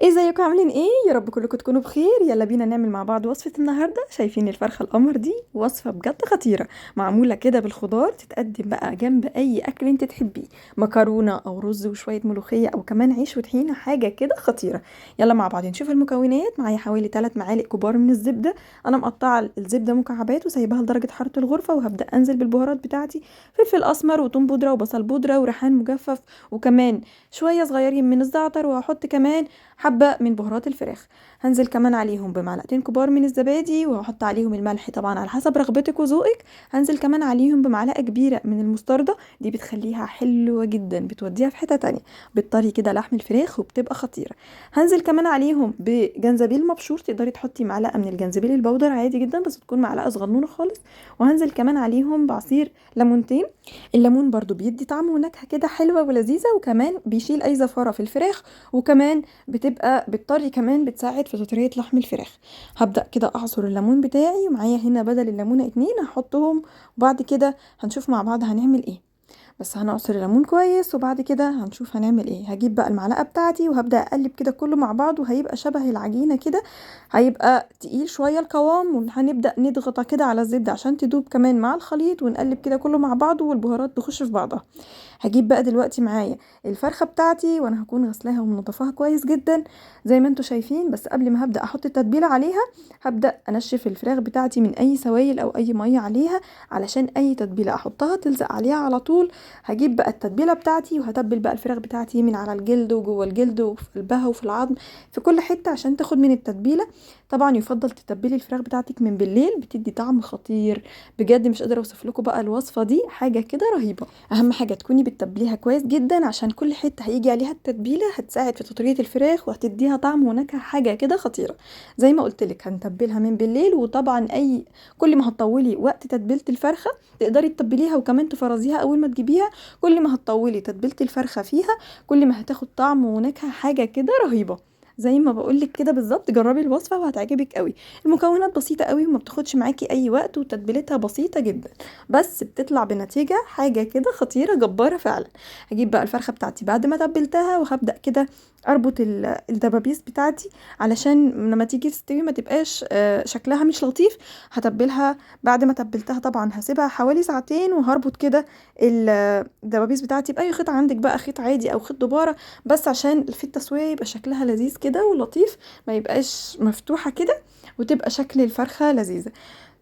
ازيكم عاملين ايه؟ يا رب كلكم تكونوا بخير. يلا بينا نعمل مع بعض وصفة النهاردة. شايفين الفرخة القمر دي؟ وصفة بجد خطيرة، معمولة كده بالخضار، تتقدم بقى جنب اي اكل انت تحبيه، مكرونة او رز وشوية ملوخية او كمان عيش وطحينة، حاجة كده خطيرة. يلا مع بعض نشوف المكونات. معايا حوالي 3 معالق كبار من الزبدة. انا مقطعة الزبدة مكعبات وسايباها لدرجة حرارة الغرفة، وهبدأ انزل بالبهارات بتاعتي: فلفل اسمر وثوم بودرة وبصل بودرة وريحان مجفف، وكمان شوية صغيرين من الزعتر، وهحط كمان حبة من بهارات الفراخ. هنزل كمان عليهم بمعلقتين كبار من الزبادي، وهحط عليهم الملح طبعا على حسب رغبتك وذوقك. هنزل كمان عليهم بمعلقة كبيرة من المستردة، دي بتخليها حلوة جدا، بتوديها في حتة تانية، بتطري كده لحم الفراخ وبتبقى خطيرة. هنزل كمان عليهم بجنزبيل مبشور، تقدري تحطي معلقة من الجنزبيل البودر عادي جدا، بس تكون معلقة صغنونة خالص. وهنزل كمان عليهم بعصير ليمونتين. الليمون برضو بيدي طعم ونكهة كده حلوة ولذيذة، وكمان بيشيل اي زفارة في الفراخ، وكمان بتبقى بالطري كمان بتساعد في تطرية لحم الفراخ. هبدأ كده اعصر الليمون بتاعي، ومعايا هنا بدل الليمونة 2 هحطهم، وبعد كده هنشوف مع بعض هنعمل ايه. بس هنعصر الليمون كويس، وبعد كده هنشوف هنعمل ايه. هجيب بقى المعلقة بتاعتي وهبدأ اقلب كده كله مع بعض، وهيبقى شبه العجينة كده، هيبقى تقيل شوية القوام، وهنبدأ نضغط كده على الزبدة عشان تدوب كمان مع الخليط، ونقلب كده كله مع بعضه والبهارات تخش في بعضها. هجيب بقى دلوقتي معايا الفرخة بتاعتي، وانا هكون غسلاها ومنضفاها كويس جدا زي ما انتوا شايفين. بس قبل ما هبدأ احط التتبيلة عليها، هبدأ انشف الفراخ بتاعتي من اي سوائل او اي مية عليها، علشان اي تتبيلة احطها تلزق عليها على طول. هجيب بقى التتبيلة بتاعتي وهتبل بقى الفراخ بتاعتي من على الجلد وجوه الجلد وفي قلبها وفي العظم، في كل حتة، عشان تاخد من التتبيلة. طبعا يفضل تتبلي الفراخ بتاعتك من بالليل، بتدي طعم خطير بجد. مش قادرة اوصف لكم بقى الوصفة دي، حاجة كده رهيبة. اهم حاجه تكوني بتتبليها كويس جدا، عشان كل حته هيجي عليها التتبيله هتساعد في تطريه الفراخ وهتديها طعم ونكهه، حاجه كده خطيره. زي ما قلت لك هنتبلها من بالليل. وطبعا كل ما هتطولي وقت تتبيله الفرخه تقدري تتبليها وكمان تفرزيها اول ما تجيبيها. كل ما هتطولي تتبيله الفرخه فيها، كل ما هتاخد طعم ونكهه، حاجه كده رهيبه. زي ما بقولك كده بالظبط، جربي الوصفه وهتعجبك قوي. المكونات بسيطه قوي وما بتاخدش معاكي اي وقت، وتتبيلتها بسيطه جدا، بس بتطلع بنتيجة حاجة كده خطيرة جبارة فعلا. هجيب بقى الفرخة بتاعتي بعد ما تبلتها، وهبدأ كده اربط الدبابيس بتاعتي، علشان لما تيجي تستوي ما تبقاش شكلها مش لطيف. هتبلها بعد ما تبلتها طبعا، هسيبها حوالي ساعتين، وهربط كده الدبابيس بتاعتي بأي خيط عندك بقى، خيط عادي او خيط دبارة، بس عشان في التسوية يبقى شكلها لذيذ كده ولطيف، ما يبقاش مفتوحة كده، وتبقى شكل الفرخة لذيذة.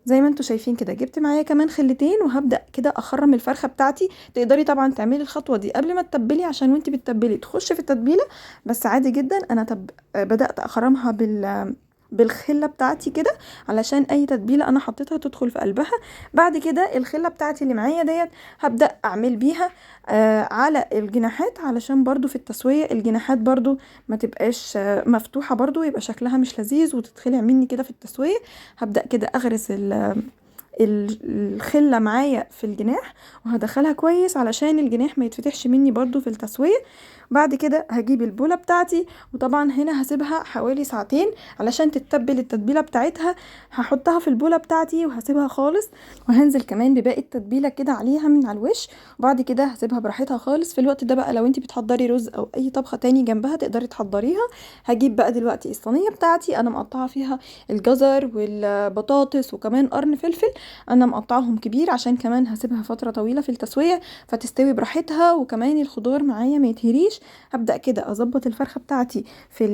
زي ما انتوا شايفين كده، جبت معايا كمان خلتين، وهبدأ كده اخرم الفرخة بتاعتي. تقدري طبعا تعملي الخطوة دي قبل ما تتبلي، عشان وانتي بتتبلي تخش في التتبيلة، بس عادي جدا. انا بدأت اخرمها بالخلة بتاعتي كده، علشان اي تتبيلة انا حطيتها تدخل في قلبها. بعد كده الخلة بتاعتي اللي معايا ديت هبدأ اعمل بيها على الجناحات، علشان برضو في التسوية الجناحات برضو ما تبقاش مفتوحة، برضو يبقى شكلها مش لذيذ وتتخلع مني كده في التسوية. هبدأ كده اغرس الخلة معايا في الجناح، وهدخلها كويس علشان الجناح ما يتفتحش مني برضو في التسوية. بعد كده هجيب البولة بتاعتي، وطبعا هنا هسيبها حوالي ساعتين علشان تتبل التتبيلة بتاعتها. هحطها في البولة بتاعتي وهسيبها خالص، وهنزل كمان بباقي التتبيلة كده عليها من على الوش. وبعد كده هسيبها براحتها خالص. في الوقت ده بقى لو انتي بتحضري رز او اي طبخة تاني جنبها تقدري تحضريها. هجيب بقى دلوقتي الصينية بتاعتي، انا مقطعة فيها الجزر والبطاطس وكمان قرن فلفل. انا مقطعهم كبير عشان كمان هسيبها فترة طويلة في التسوية، فتستوي براحتها، وكمان الخضار معايا ما يتهريش. هبدأ كده اظبط الفرخة بتاعتي في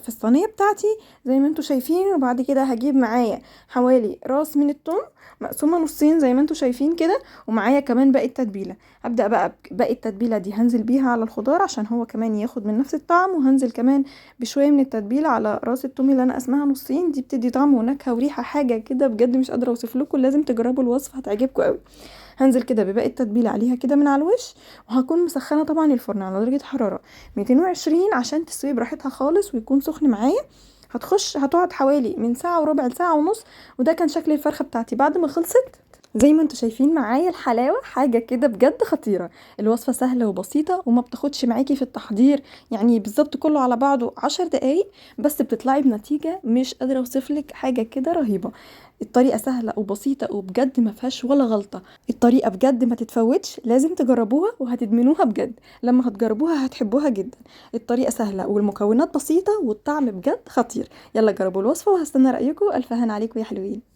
الصينية بتاعتي زي ما انتوا شايفين. وبعد كده هجيب معايا حوالي راس من الثوم مقسومة نصين زي ما انتوا شايفين كده، ومعايا كمان باقي التتبيلة. هبدأ بقى باقي التتبيلة دي هنزل بيها على الخضار عشان هو كمان ياخد من نفس الطعم، وهنزل كمان بشوية من التتبيلة على راس الثوم اللي انا قسمها نصين، دي بتدي طعم ونكهة وريحة، حاجة كده بجد مش قادرة اوصف لكم، لازم تجربوا الوصفة هتعجبكم قوي. هنزل كده بباقي التتبيله عليها كده من على الوش، وهكون مسخنه طبعا الفرن على درجه حراره 220 عشان تستوي براحتها خالص ويكون سخن معايا. هتقعد حوالي من ساعه وربع لساعه ونص. وده كان شكل الفرخه بتاعتي بعد ما خلصت. زي ما انتوا شايفين معايا الحلاوة حاجة كده بجد خطيرة. الوصفة سهلة وبسيطة وما بتاخدش معاكي في التحضير، يعني بالظبط كله على بعضه 10 دقايق، بس بتطلعي بنتيجة مش قادرة اوصفلك، حاجة كده رهيبة. الطريقة سهلة وبسيطة وبجد ما فيهاش ولا غلطة. الطريقة بجد ما تتفوتش، لازم تجربوها وهتدمنوها بجد. لما هتجربوها هتحبوها جدا. الطريقة سهلة والمكونات بسيطة والطعم بجد خطير. يلا جربوا الوصفة وهستنى رأيكم. ألف هنا عليكم يا حلوين.